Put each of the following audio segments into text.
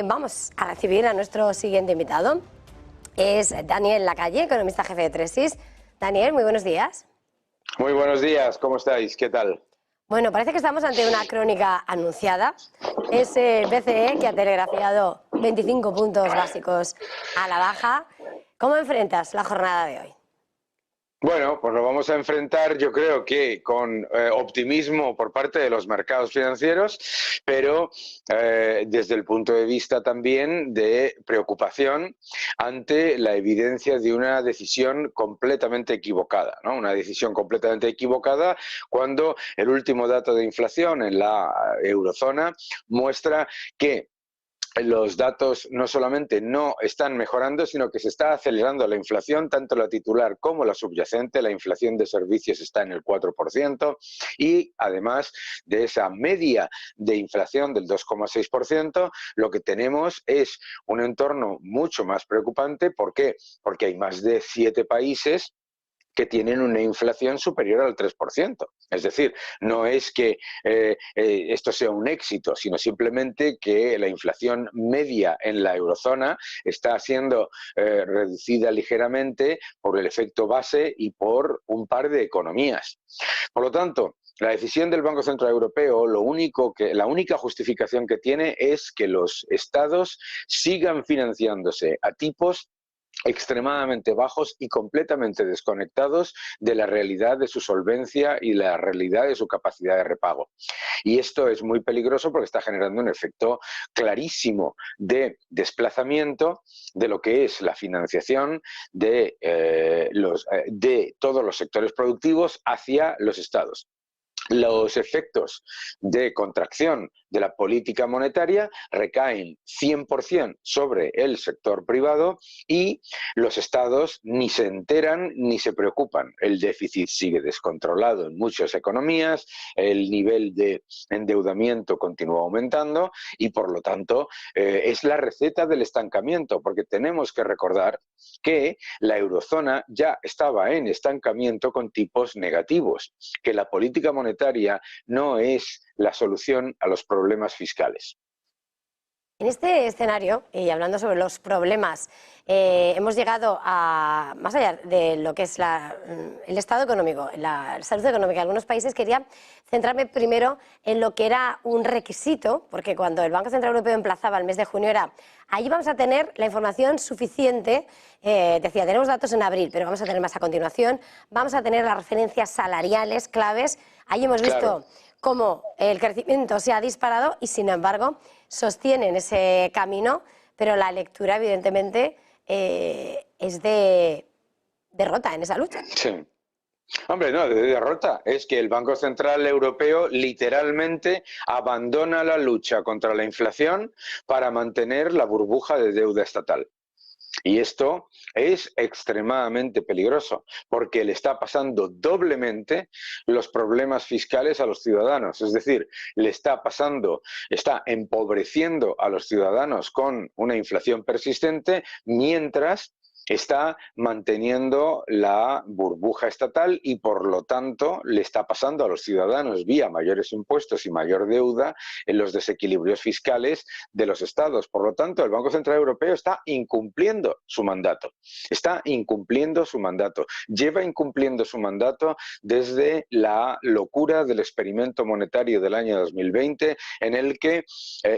Vamos a recibir a nuestro siguiente invitado. Es Daniel Lacalle, economista jefe de Tresis. Daniel, muy buenos días. Muy buenos días, ¿cómo estáis? ¿Qué tal? Bueno, parece que estamos ante una crónica anunciada. Es el BCE que ha telegrafiado 25 puntos básicos a la baja. ¿Cómo enfrentas la jornada de hoy? Bueno, pues lo vamos a enfrentar yo creo que con optimismo por parte de los mercados financieros, pero desde el punto de vista también de preocupación ante la evidencia de una decisión completamente equivocada, ¿no? Una decisión completamente equivocada cuando el último dato de inflación en la eurozona muestra que los datos no solamente no están mejorando, sino que se está acelerando la inflación, tanto la titular como la subyacente. La inflación de servicios está en el 4% y además de esa media de inflación del 2,6%, lo que tenemos es un entorno mucho más preocupante. ¿Por qué? Porque hay más de 7 países que tienen una inflación superior al 3%. Es decir, no es que esto sea un éxito, sino simplemente que la inflación media en la eurozona está siendo reducida ligeramente por el efecto base y por un par de economías. Por lo tanto, la decisión del Banco Central Europeo, la única justificación que tiene es que los estados sigan financiándose a tipos extremadamente bajos y completamente desconectados de la realidad de su solvencia y la realidad de su capacidad de repago. Y esto es muy peligroso porque está generando un efecto clarísimo de desplazamiento de lo que es la financiación de todos los sectores productivos hacia los estados. Los efectos de contracción de la política monetaria recaen 100% sobre el sector privado y los estados ni se enteran ni se preocupan. El déficit sigue descontrolado en muchas economías, el nivel de endeudamiento continúa aumentando y por lo tanto es la receta del estancamiento, porque tenemos que recordar que la eurozona ya estaba en estancamiento con tipos negativos, que la política monetaria no es la solución a los problemas fiscales. En este escenario, y hablando sobre los problemas, hemos llegado a, más allá de lo que es el estado económico, la salud económica de algunos países, quería centrarme primero en lo que era un requisito, porque cuando el Banco Central Europeo emplazaba el mes de junio era, ahí vamos a tener la información suficiente, decía, tenemos datos en abril, pero vamos a tener más a continuación, vamos a tener las referencias salariales claves, ahí hemos visto cómo el crecimiento se ha disparado y, sin embargo, sostienen ese camino, pero la lectura, evidentemente, es de derrota en esa lucha. Sí. Hombre, no, de derrota. Es que el Banco Central Europeo literalmente abandona la lucha contra la inflación para mantener la burbuja de deuda estatal. Y esto es extremadamente peligroso, porque le está pasando doblemente los problemas fiscales a los ciudadanos. Es decir, está empobreciendo a los ciudadanos con una inflación persistente, mientras está manteniendo la burbuja estatal y, por lo tanto, le está pasando a los ciudadanos vía mayores impuestos y mayor deuda en los desequilibrios fiscales de los estados. Por lo tanto, el Banco Central Europeo está incumpliendo su mandato. Está incumpliendo su mandato. Lleva incumpliendo su mandato desde la locura del experimento monetario del año 2020, en el que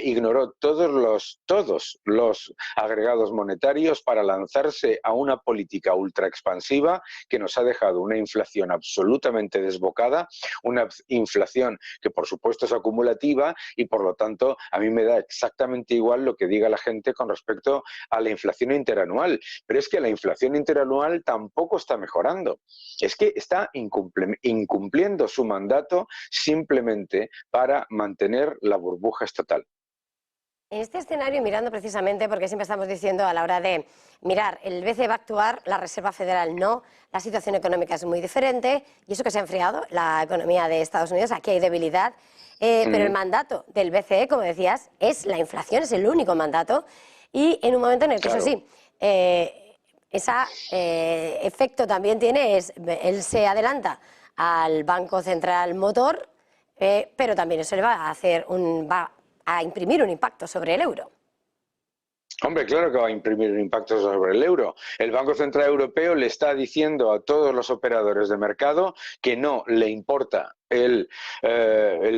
ignoró todos los agregados monetarios para lanzarse a una política ultra expansiva que nos ha dejado una inflación absolutamente desbocada, una inflación que por supuesto es acumulativa y por lo tanto a mí me da exactamente igual lo que diga la gente con respecto a la inflación interanual, pero es que la inflación interanual tampoco está mejorando, es que está incumpliendo su mandato simplemente para mantener la burbuja estatal. En este escenario, mirando precisamente, porque siempre estamos diciendo a la hora de mirar, el BCE va a actuar, la Reserva Federal no, la situación económica es muy diferente, y eso que se ha enfriado la economía de Estados Unidos, aquí hay debilidad, pero el mandato del BCE, como decías, es la inflación, es el único mandato, y en un momento en el que, eso sí, ese efecto también tiene, él se adelanta al Banco Central Motor, pero también eso le va a hacer a imprimir un impacto sobre el euro. Hombre, claro que va a imprimir un impacto sobre el euro. El Banco Central Europeo le está diciendo a todos los operadores de mercado que no le importa el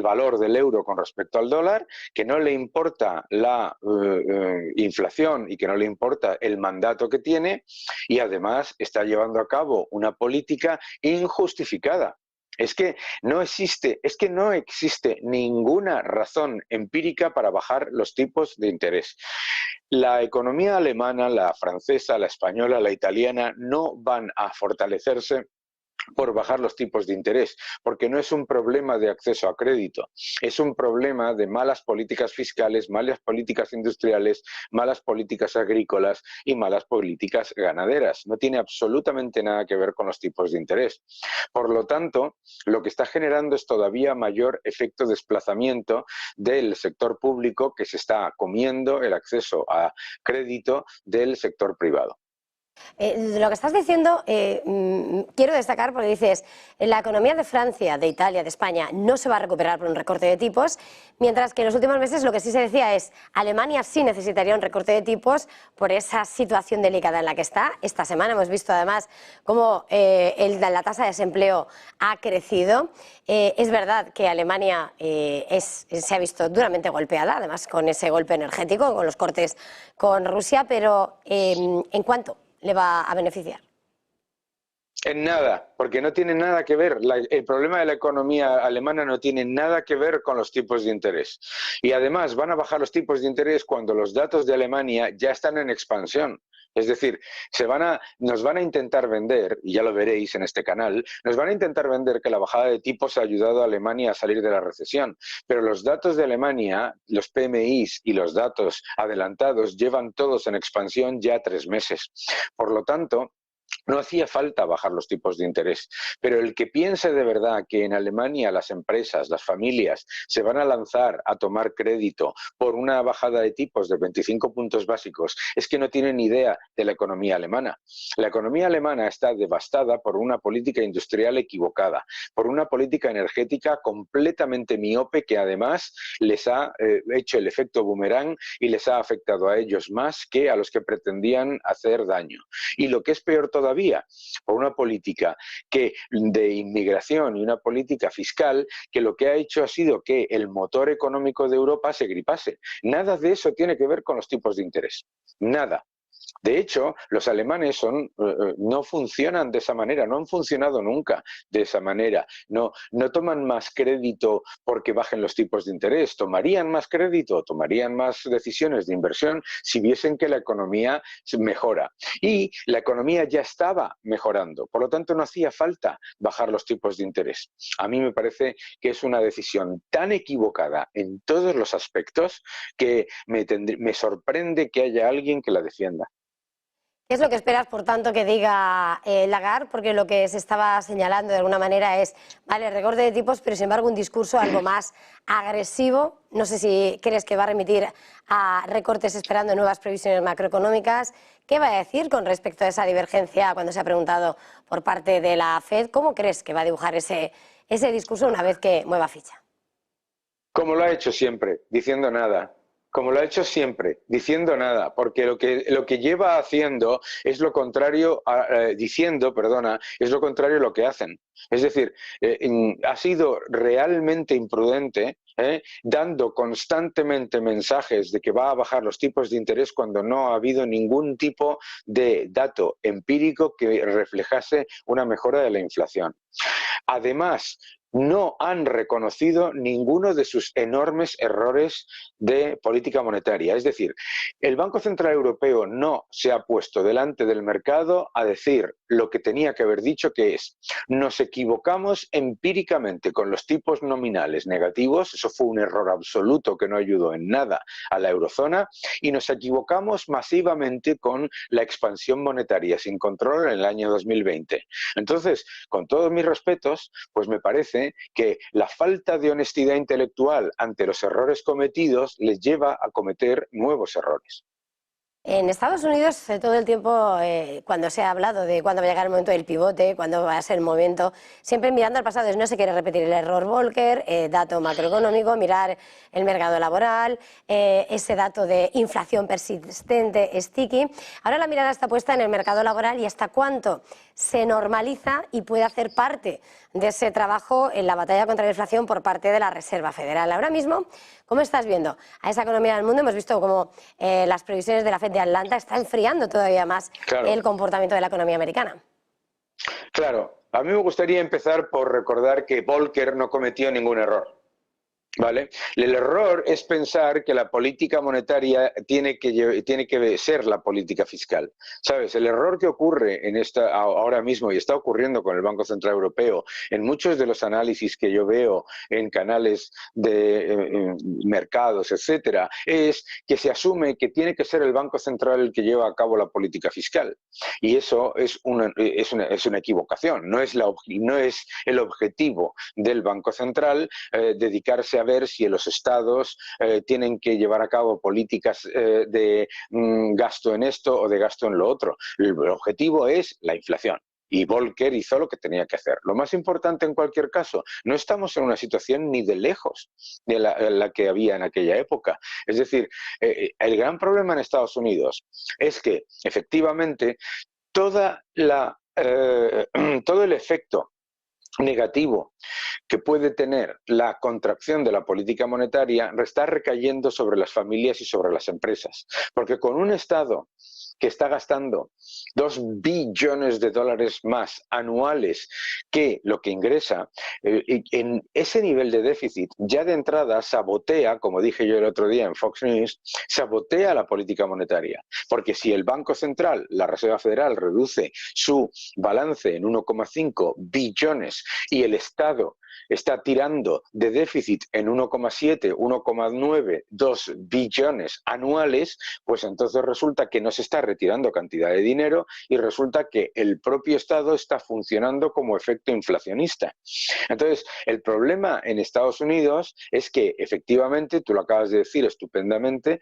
valor del euro con respecto al dólar, que no le importa la inflación y que no le importa el mandato que tiene, y además está llevando a cabo una política injustificada. Es que no existe ninguna razón empírica para bajar los tipos de interés. La economía alemana, la francesa, la española, la italiana no van a fortalecerse por bajar los tipos de interés, porque no es un problema de acceso a crédito, es un problema de malas políticas fiscales, malas políticas industriales, malas políticas agrícolas y malas políticas ganaderas. No tiene absolutamente nada que ver con los tipos de interés. Por lo tanto, lo que está generando es todavía mayor efecto desplazamiento del sector público, que se está comiendo el acceso a crédito del sector privado. Lo que estás diciendo, quiero destacar porque dices, la economía de Francia, de Italia, de España no se va a recuperar por un recorte de tipos, mientras que en los últimos meses lo que sí se decía es, Alemania sí necesitaría un recorte de tipos por esa situación delicada en la que está. Esta semana hemos visto además cómo la tasa de desempleo ha crecido. Es verdad que Alemania se ha visto duramente golpeada, además con ese golpe energético, con los cortes con Rusia, pero ¿en cuánto le va a beneficiar? En nada, porque no tiene nada que ver. El problema de la economía alemana no tiene nada que ver con los tipos de interés. Y además van a bajar los tipos de interés cuando los datos de Alemania ya están en expansión. Es decir, nos van a intentar vender, y ya lo veréis en este canal, nos van a intentar vender que la bajada de tipos ha ayudado a Alemania a salir de la recesión. Pero los datos de Alemania, los PMIs y los datos adelantados llevan todos en expansión ya 3 meses. Por lo tanto, no hacía falta bajar los tipos de interés, pero el que piense de verdad que en Alemania las empresas, las familias, se van a lanzar a tomar crédito por una bajada de tipos de 25 puntos básicos, es que no tiene ni idea de la economía alemana. La economía alemana está devastada por una política industrial equivocada, por una política energética completamente miope que además les ha hecho el efecto boomerang y les ha afectado a ellos más que a los que pretendían hacer daño. Y lo que es peor todavía, por una política de inmigración y una política fiscal que lo que ha hecho ha sido que el motor económico de Europa se gripase. Nada de eso tiene que ver con los tipos de interés. Nada. De hecho, los alemanes no funcionan de esa manera, no han funcionado nunca de esa manera. No toman más crédito porque bajen los tipos de interés, tomarían más crédito, tomarían más decisiones de inversión si viesen que la economía mejora. Y la economía ya estaba mejorando, por lo tanto no hacía falta bajar los tipos de interés. A mí me parece que es una decisión tan equivocada en todos los aspectos que me sorprende que haya alguien que la defienda. ¿Qué es lo que esperas, por tanto, que diga Lagarde? Porque lo que se estaba señalando de alguna manera es, vale, recorte de tipos, pero sin embargo un discurso algo más agresivo. No sé si crees que va a remitir a recortes esperando nuevas previsiones macroeconómicas. ¿Qué va a decir con respecto a esa divergencia cuando se ha preguntado por parte de la FED? ¿Cómo crees que va a dibujar ese discurso una vez que mueva ficha? Como lo ha hecho siempre, diciendo nada. Como lo ha hecho siempre, diciendo nada, porque lo que lleva haciendo es lo contrario, es lo contrario a lo que hacen. Es decir, ha sido realmente imprudente, dando constantemente mensajes de que va a bajar los tipos de interés cuando no ha habido ningún tipo de dato empírico que reflejase una mejora de la inflación. Además, no han reconocido ninguno de sus enormes errores de política monetaria. Es decir, el Banco Central Europeo no se ha puesto delante del mercado a decir lo que tenía que haber dicho, que es: nos equivocamos empíricamente con los tipos nominales negativos, eso fue un error absoluto que no ayudó en nada a la eurozona, y nos equivocamos masivamente con la expansión monetaria sin control en el año 2020. Entonces, con todos mis respetos, pues me parece que la falta de honestidad intelectual ante los errores cometidos les lleva a cometer nuevos errores. En Estados Unidos, todo el tiempo, cuando se ha hablado de cuándo va a llegar el momento del pivote, cuándo va a ser el momento, siempre mirando al pasado, no se quiere repetir el error Volcker, dato macroeconómico, mirar el mercado laboral, ese dato de inflación persistente, sticky. Ahora la mirada está puesta en el mercado laboral y hasta cuánto se normaliza y puede hacer parte de ese trabajo en la batalla contra la inflación por parte de la Reserva Federal. Ahora mismo, ¿cómo estás viendo a esa economía del mundo? Hemos visto cómo las previsiones de la Fed de Atlanta están enfriando todavía más el comportamiento de la economía americana. Claro, a mí me gustaría empezar por recordar que Volcker no cometió ningún error. ¿Vale? El error es pensar que la política monetaria tiene que ser la política fiscal. ¿Sabes? El error que ocurre ahora mismo y está ocurriendo con el Banco Central Europeo, en muchos de los análisis que yo veo en canales de mercados, etcétera, es que se asume que tiene que ser el Banco Central el que lleva a cabo la política fiscal. Y eso es una equivocación. No es el objetivo del Banco Central dedicarse a ver si los estados tienen que llevar a cabo políticas de gasto en esto o de gasto en lo otro. El objetivo es la inflación. Y Volcker hizo lo que tenía que hacer. Lo más importante en cualquier caso, no estamos en una situación ni de lejos de la que había en aquella época. Es decir, el gran problema en Estados Unidos es que efectivamente todo el efecto negativo que puede tener la contracción de la política monetaria está recayendo sobre las familias y sobre las empresas. Porque con un Estado que está gastando 2 billones de dólares más anuales que lo que ingresa, en ese nivel de déficit ya de entrada sabotea, como dije yo el otro día en Fox News, sabotea la política monetaria. Porque si el Banco Central, la Reserva Federal, reduce su balance en 1,5 billones y el Estado está tirando de déficit en 1,7, 1,9, 2 billones anuales, pues entonces resulta que no se está retirando cantidad de dinero y resulta que el propio Estado está funcionando como efecto inflacionista. Entonces, el problema en Estados Unidos es que efectivamente, tú lo acabas de decir estupendamente,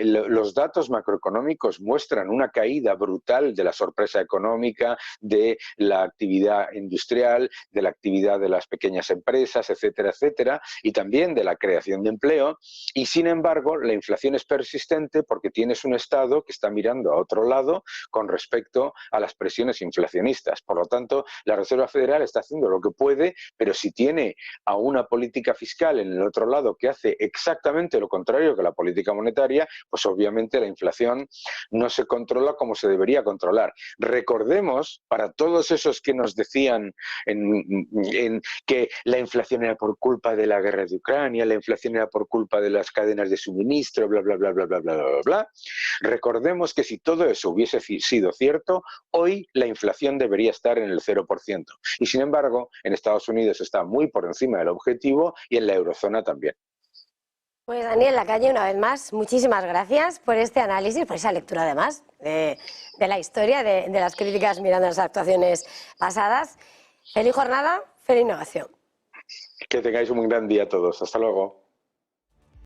los datos macroeconómicos muestran una caída brutal de la sorpresa económica, de la actividad industrial, de la actividad de las pequeñas empresas, etcétera, etcétera, y también de la creación de empleo, y sin embargo la inflación es persistente porque tienes un Estado que está mirando a otro lado con respecto a las presiones inflacionistas. Por lo tanto, la Reserva Federal está haciendo lo que puede, pero si tiene a una política fiscal en el otro lado que hace exactamente lo contrario que la política monetaria, pues obviamente la inflación no se controla como se debería controlar. Recordemos, para todos esos que nos decían que la inflación era por culpa de la guerra de Ucrania, la inflación era por culpa de las cadenas de suministro, bla, bla, bla, bla, bla, bla, bla, bla. Recordemos que si todo eso hubiese sido cierto, hoy la inflación debería estar en el 0%. Y sin embargo, en Estados Unidos está muy por encima del objetivo y en la eurozona también. Pues Daniel Lacalle, una vez más, muchísimas gracias por este análisis, por esa lectura además de la historia, de las críticas mirando las actuaciones pasadas. Feliz jornada, feliz innovación. Que tengáis un gran día a todos. Hasta luego.